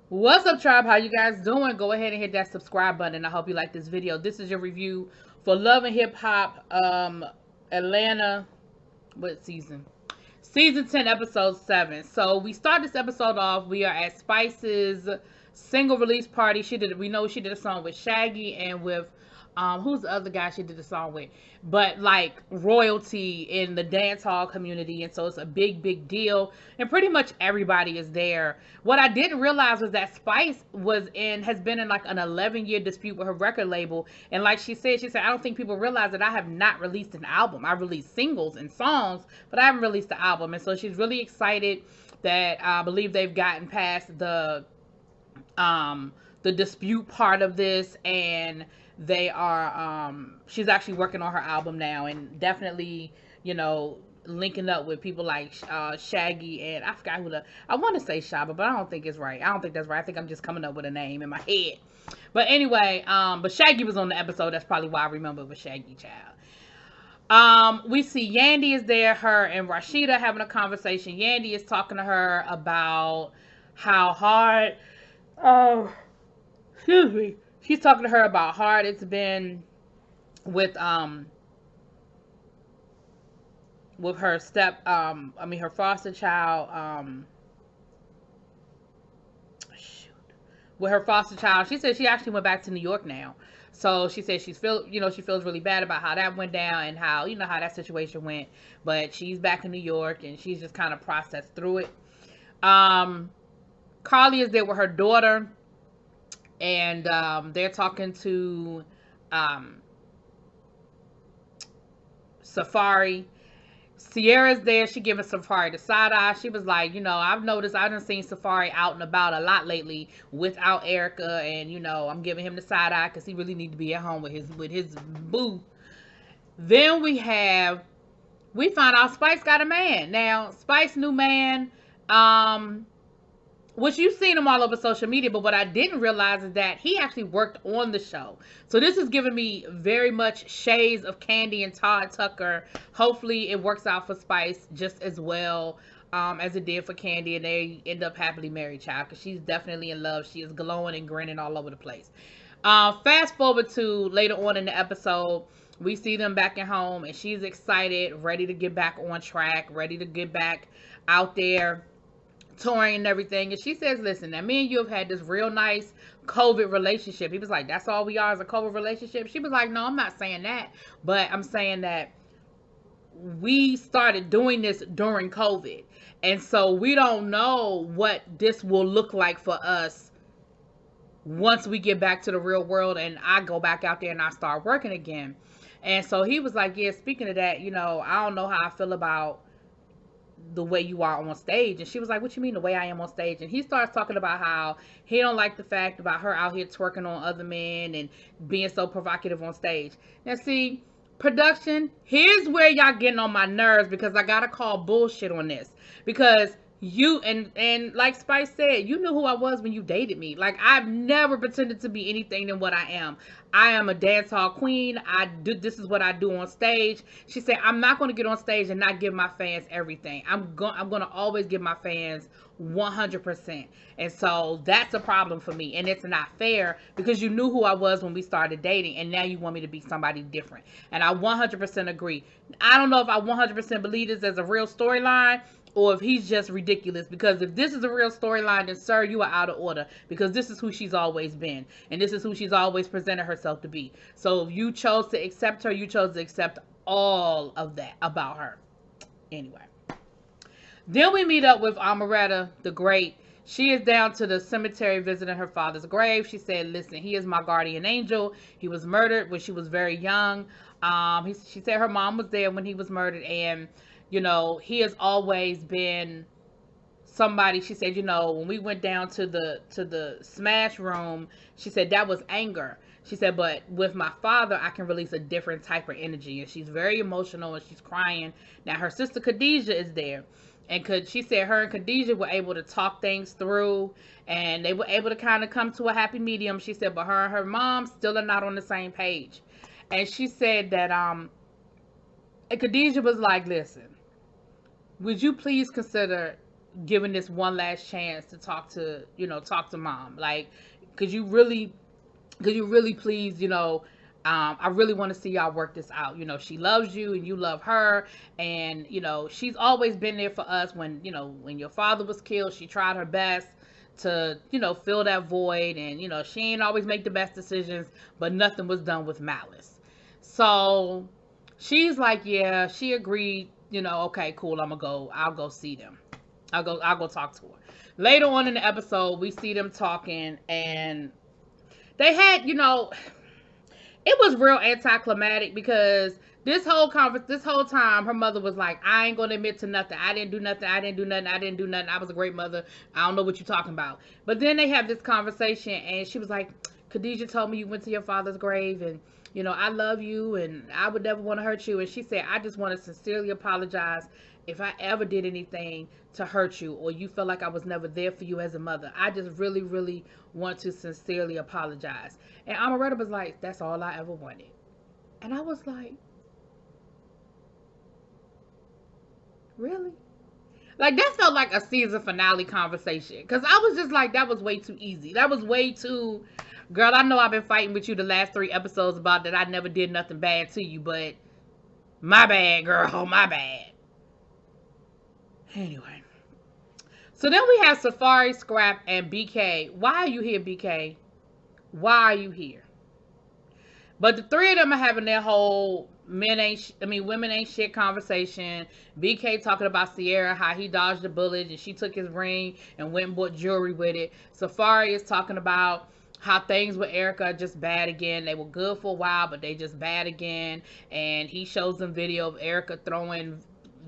What's up, tribe? How you guys doing? Go ahead and hit that subscribe button. I hope you like this video. This is your review for Love and Hip Hop Atlanta. What season? Season 10, episode 7. So we start this episode off. We are at Spice's single release party. We know she did a song with Shaggy and with who's the other guy she did a song with, but like royalty in the dance hall community, and so it's a big deal, and pretty much everybody is there. What I didn't realize was that Spice has been in like an 11-year dispute with her record label, and like she said I don't think people realize that I have not released an album. I released singles and songs, but I haven't released the album. And so she's really excited that I believe they've gotten past the dispute part of this, and they are she's actually working on her album now, and definitely, linking up with people like Shaggy, and I forgot I want to say Shaba, but I don't think it's right. I don't think that's right. I think I'm just coming up with a name in my head. But anyway, but Shaggy was on the episode. That's probably why I remember it was Shaggy Child. We see Yandy is there, her and Rashida having a conversation. Yandy is talking to her about how hard, oh, excuse me. She's talking to her about how hard it's been with her her foster child, with her foster child. She said she actually went back to New York now. So she said she feels really bad about how that went down, and how that situation went. But she's back in New York, and she's just kind of processed through it. Carly is there with her daughter, and they're talking to Safari. Sierra's there. She giving Safari the side eye. She was like, I've noticed I done seen Safari out and about a lot lately without Erica, and I'm giving him the side eye because he really need to be at home with his boo. Then we find out Spice got a man. Now, Spice new man, which you've seen him all over social media, but what I didn't realize is that he actually worked on the show. So this is giving me very much shades of Candy and Todd Tucker. Hopefully it works out for Spice just as well as it did for Candy, and they end up happily married, child, because she's definitely in love. She is glowing and grinning all over the place. Fast forward to later on in the episode, we see them back at home, and she's excited, ready to get back on track, ready to get back out there touring and everything. And she says, listen, now me and you have had this real nice COVID relationship. He was like, that's all we are, is a COVID relationship? She was like, no, I'm not saying that, but I'm saying that we started doing this during COVID, and so we don't know what this will look like for us once we get back to the real world and I go back out there and I start working again. And so he was like, yeah, speaking of that, I don't know how I feel about the way you are on stage. And she was like, what you mean the way I am on stage? And he starts talking about how he don't like the fact about her out here twerking on other men and being so provocative on stage. Now see, production, here's where y'all getting on my nerves, because I gotta call bullshit on this, because you and like Spice said, you knew who I was when you dated me. Like, I've never pretended to be anything than what I am. I am a dance hall queen. This is what I do on stage. She said, I'm not going to get on stage and not give my fans everything. I'm going to always give my fans 100%. And so that's a problem for me, and it's not fair, because you knew who I was when we started dating, and now you want me to be somebody different. And I 100% agree. I don't know if I 100% believe this as a real storyline, or if he's just ridiculous, because if this is a real storyline, then sir, you are out of order, because this is who she's always been, and this is who she's always presented herself to be. So if you chose to accept her, you chose to accept all of that about her. Anyway, then we meet up with Amaretta the Great. She is down to the cemetery visiting her father's grave. She said, listen, he is my guardian angel. He was murdered when she was very young. She said her mom was there when he was murdered, and he has always been somebody. She said, when we went down to the smash room, she said that was anger. She said, but with my father, I can release a different type of energy. And she's very emotional, and she's crying. Now her sister Khadijah is there, and she said her and Khadijah were able to talk things through, and they were able to kind of come to a happy medium. She said, but her and her mom still are not on the same page. And she said that and Khadijah was like, listen, would you please consider giving this one last chance to talk to mom. Like, could you really please, I really want to see y'all work this out. She loves you and you love her. And, she's always been there for us when your father was killed. She tried her best to, fill that void. And, she ain't always make the best decisions, but nothing was done with malice. So she's like, yeah, she agreed, okay, cool. I'll go see them. I'll go talk to her. Later on in the episode, we see them talking, and they had, it was real anticlimactic because this whole time, her mother was like, I ain't gonna admit to nothing. I didn't do nothing. I was a great mother. I don't know what you're talking about. But then they have this conversation, and she was like, Khadijah told me you went to your father's grave, and I love you, and I would never want to hurt you. And she said, I just want to sincerely apologize if I ever did anything to hurt you, or you felt like I was never there for you as a mother. I just really, really want to sincerely apologize. And Amaretta was like, that's all I ever wanted. And I was like, really? Like, that felt like a season finale conversation. Because I was just like, that was way too easy. That was way too, girl, I know I've been fighting with you the last 3 episodes about that I never did nothing bad to you, but my bad, girl, my bad. Anyway. So then we have Safari, Scrap, and BK. Why are you here, BK? Why are you here? But the 3 of them are having their whole women ain't shit conversation. BK talking about Sierra, how he dodged the bullet and she took his ring and went and bought jewelry with it. Safari is talking about how things with Erica are just bad again. They were good for a while, but they just bad again. And he shows them video of Erica throwing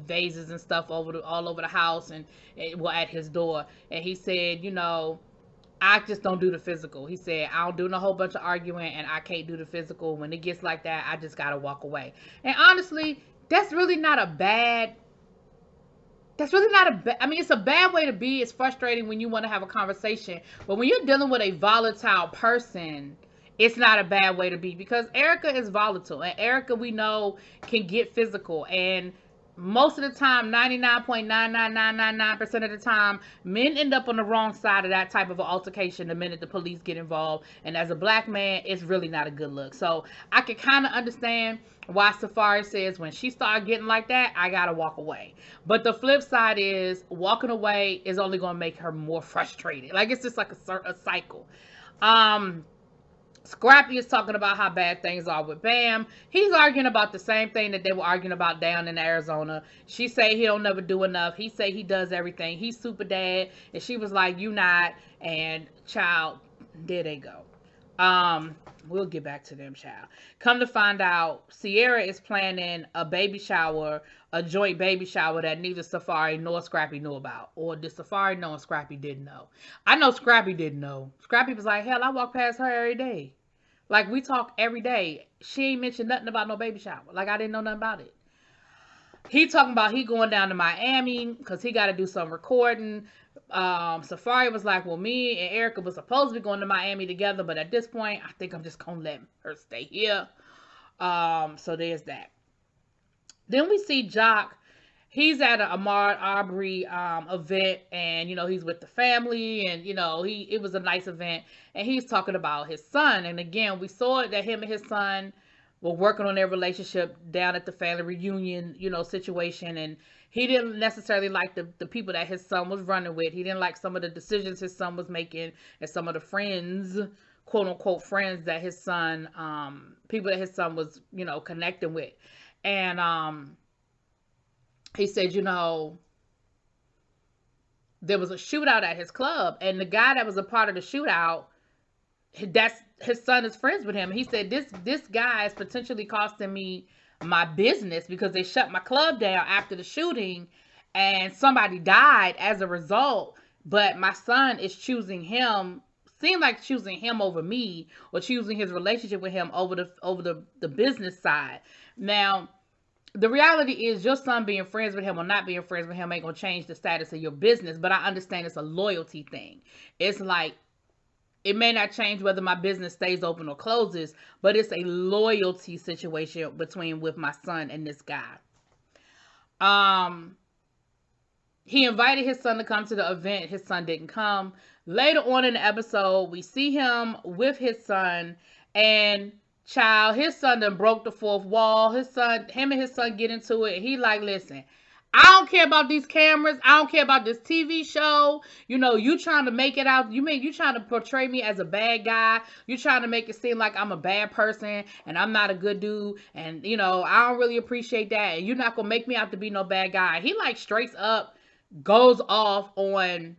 vases and stuff all over the house and at his door. And he said, I just don't do the physical. He said, I don't do no whole bunch of arguing, and I can't do the physical. When it gets like that, I just gotta walk away. And honestly, that's really not a bad, it's a bad way to be. It's frustrating when you want to have a conversation, but when you're dealing with a volatile person, it's not a bad way to be, because Erica is volatile, and Erica, we know, can get physical. And most of the time, 99.99999% of the time, men end up on the wrong side of that type of an altercation the minute the police get involved. And as a black man, it's really not a good look. So I can kind of understand why Safari says when she started getting like that, I gotta walk away. But the flip side is walking away is only gonna make her more frustrated. Like, it's just like a cycle. Scrappy is talking about how bad things are with Bam. He's arguing about the same thing that they were arguing about down in Arizona. She say he don't never do enough. He say he does everything. He's super dad. And she was like, you not. And child, there they go. We'll get back to them, child. Come to find out, Sierra is planning a baby shower, a joint baby shower that neither Safari nor Scrappy knew about. Or did Safari know and Scrappy didn't know? I know Scrappy didn't know. Scrappy was like, hell, I walk past her every day. Like, we talk every day. She ain't mentioned nothing about no baby shower. Like, I didn't know nothing about it. He talking about he going down to Miami because he got to do some recording. Safari was like, well, me and Erica was supposed to be going to Miami together, but at this point, I think I'm just going to let her stay here. So there's that. Then we see Jock. He's at an Ahmaud Arbery event, and he's with the family, and it was a nice event, and he's talking about his son. And again, we saw that him and his son were working on their relationship down at the family reunion, situation, and he didn't necessarily like the people that his son was running with. He didn't like some of the decisions his son was making, and some of the friends, quote unquote friends, that his son, people that his son was, connecting with. And he said, there was a shootout at his club, and the guy that was a part of the shootout, that's his son is friends with him. He said, this guy is potentially costing me my business because they shut my club down after the shooting, and somebody died as a result. But my son is choosing him, seemed like choosing him over me, or choosing his relationship with him over the business side. Now, the reality is your son being friends with him or not being friends with him ain't going to change the status of your business. But I understand it's a loyalty thing. It's like, it may not change whether my business stays open or closes, but it's a loyalty situation with my son and this guy. he invited his son to come to the event. His son didn't come. Later on in the episode, we see him with his son, and his son done broke the fourth wall. Him and his son get into it. He like, listen, I don't care about these cameras. I don't care about this TV show. You trying to make it out. You trying to portray me as a bad guy. You trying to make it seem like I'm a bad person and I'm not a good dude. And I don't really appreciate that. And you're not gonna make me out to be no bad guy. He like straight up goes off on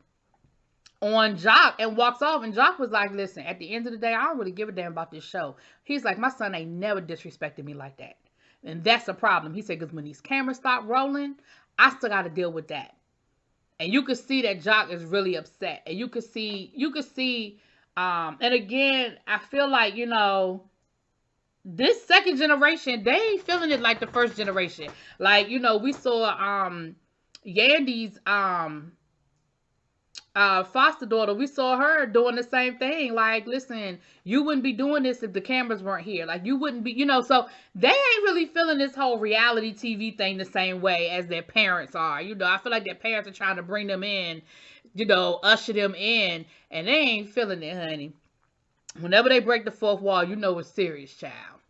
Jock and walks off. And Jock was like, listen, at the end of the day, I don't really give a damn about this show. He's like, my son ain't never disrespected me like that. And that's a problem. He said, because when these cameras stop rolling, I still got to deal with that. And you could see that Jock is really upset. And you could see, and again, I feel like, this second generation, they ain't feeling it like the first generation. Like, we saw, Yandy's, foster daughter, we saw her doing the same thing. Like, listen, you wouldn't be doing this if the cameras weren't here. Like, you wouldn't be, so they ain't really feeling this whole reality TV thing the same way as their parents are. I feel like their parents are trying to bring them in, usher them in, and they ain't feeling it, honey. Whenever they break the fourth wall, it's serious, child.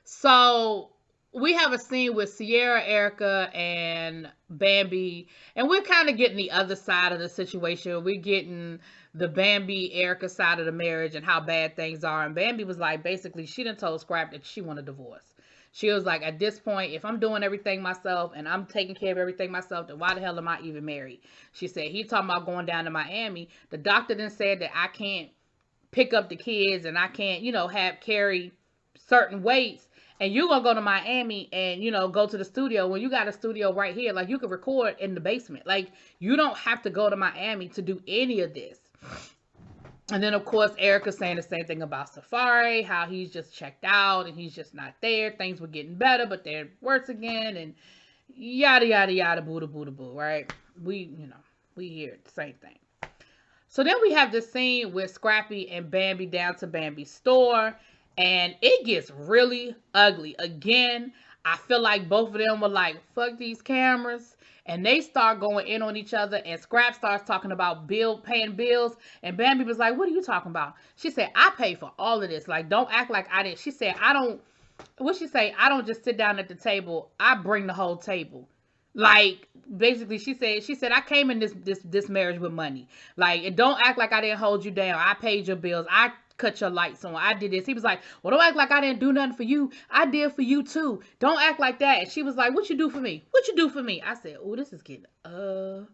So we have a scene with Sierra, Erica, and Bambi, and we're kind of getting the other side of the situation. We're getting the Bambi, Erica side of the marriage and how bad things are. And Bambi was like, basically, she done told Scrap that she want a divorce. She was like, at this point, if I'm doing everything myself and I'm taking care of everything myself, then why the hell am I even married? She said, he talking about going down to Miami. The doctor then said that I can't pick up the kids and I can't, carry certain weights. And you're going to go to Miami and, go to the studio when you got a studio right here. Like, you can record in the basement. Like, you don't have to go to Miami to do any of this. And then, of course, Erica's saying the same thing about Safari, how he's just checked out and he's just not there. Things were getting better, but they're worse again. And yada, yada, yada, boo, da, boo, da, boo, right? We hear the same thing. So then we have this scene with Scrappy and Bambi down to Bambi's store. And it gets really ugly. Again, I feel like both of them were like, fuck these cameras. And they start going in on each other. And Scrap starts talking about paying bills. And Bambi was like, what are you talking about? She said, I pay for all of this. Like, don't act like I didn't. She said, I don't just sit down at the table. I bring the whole table. Like, basically, she said, I came in this marriage with money. Like, and don't act like I didn't hold you down. I paid your bills. I cut your lights on. I did this. He was like, well, don't act like I didn't do nothing for you. I did for you too. Don't act like that. And she was like, what you do for me? What you do for me? I said, oh, this is getting ugly.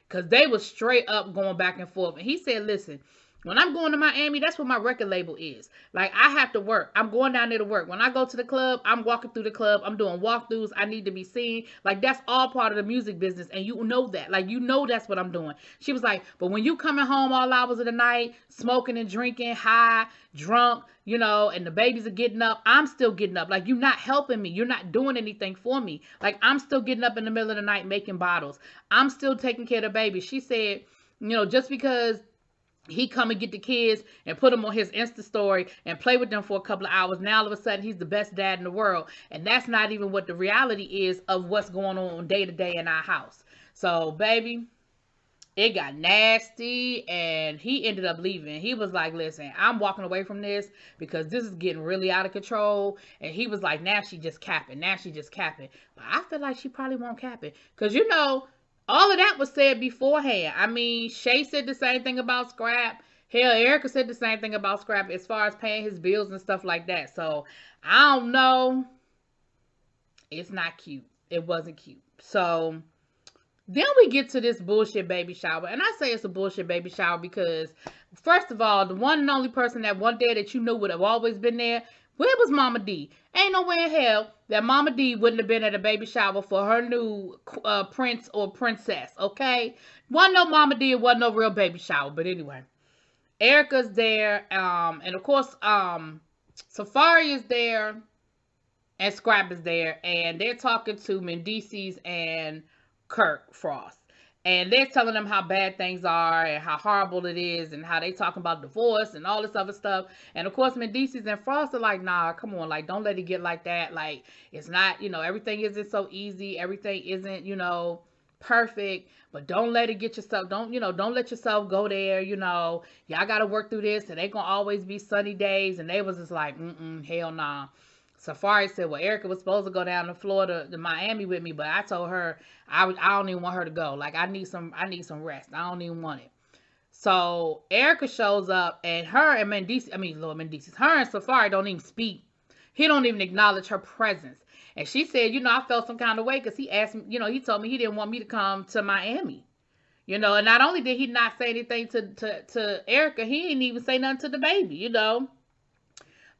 Because they were straight up going back and forth. And he said, listen, when I'm going to Miami, that's what my record label is. Like, I have to work. I'm going down there to work. When I go to the club, I'm walking through the club. I'm doing walkthroughs. I need to be seen. Like, that's all part of the music business. And you know that. Like, that's what I'm doing. She was like, but when you coming home all hours of the night, smoking and drinking, high, drunk, and the babies are getting up, I'm still getting up. Like, you're not helping me. You're not doing anything for me. Like, I'm still getting up in the middle of the night making bottles. I'm still taking care of the baby. She said, just because he come and get the kids and put them on his Insta story and play with them for a couple of hours, now all of a sudden he's the best dad in the world. And that's not even what the reality is of what's going on day to day in our house. So, baby, it got nasty and he ended up leaving. He was like, listen, I'm walking away from this because this is getting really out of control. And he was like, now she just capping. But I feel like she probably won't cap it. Because, all of that was said beforehand. I mean, Shay said the same thing about Scrap. Hell, Erica said the same thing about Scrap as far as paying his bills and stuff like that. So, I don't know. It's not cute. It wasn't cute. So, then we get to this bullshit baby shower. And I say it's a bullshit baby shower because, first of all, the one and only person that one day that would have always been there, where was Mama D? Ain't no way in hell that Mama D wouldn't have been at a baby shower for her new prince or princess, okay? Wasn't no Mama D, it wasn't no real baby shower. But anyway, Erica's there, and of course, Safari is there, and Scrap is there, and they're talking to Mendices and Kirk Frost. And they're telling them how bad things are and how horrible it is and how they talking about divorce and all this other stuff. And of course, Mendices and Frost are like, nah, come on, like, don't let it get like that. Like, it's not, everything isn't so easy. Everything isn't, perfect. But don't let it get yourself, don't let yourself go there, y'all got to work through this. And they going to always be sunny days. And they was just like, hell nah. Safari said, well, Erica was supposed to go down to Florida, to Miami with me, but I told her I don't even want her to go. Like, I need some rest. I don't even want it. So Erica shows up, and her and Lord Mendices, her and Safari don't even speak. He don't even acknowledge her presence. And she said, I felt some kind of way because he asked me, he told me he didn't want me to come to Miami. And not only did he not say anything to Erica, he didn't even say nothing to the baby,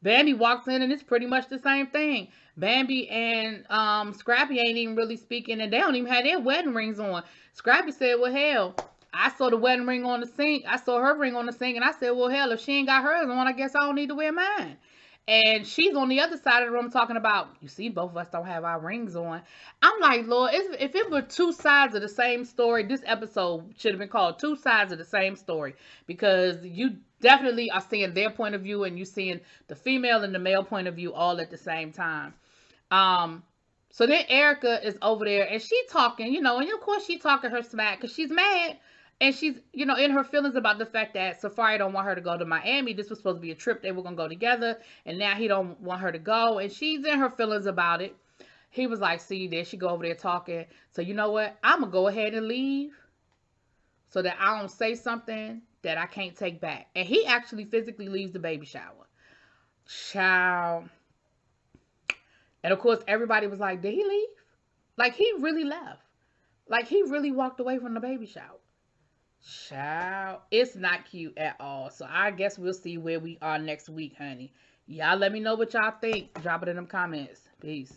Bambi walks in and it's pretty much the same thing. Bambi and Scrappy ain't even really speaking, and they don't even have their wedding rings on. Scrappy said, well, hell, I saw the wedding ring on the sink. I saw her ring on the sink, and I said, well, hell, if she ain't got hers on, I guess I don't need to wear mine. And she's on the other side of the room talking about, you see, both of us don't have our rings on. I'm like, Lord, if it were two sides of the same story, this episode should have been called Two Sides of the Same Story, because you definitely are seeing their point of view and you seeing the female and the male point of view all at the same time. So then Erica is over there and she talking, and of course she talking her smack because she's mad. And she's, in her feelings about the fact that Safari don't want her to go to Miami. This was supposed to be a trip. They were going to go together. And now he don't want her to go. And she's in her feelings about it. He was like, see, there she go over there talking. So you know what? I'm going to go ahead and leave so that I don't say something that I can't take back. And he actually physically leaves the baby shower. Child. And of course, everybody was like, did he leave? Like, he really left. Like, he really walked away from the baby shower. Child, it's not cute at all. So I guess we'll see where we are next week, honey. Y'all let me know what y'all think. Drop it in them comments. Peace.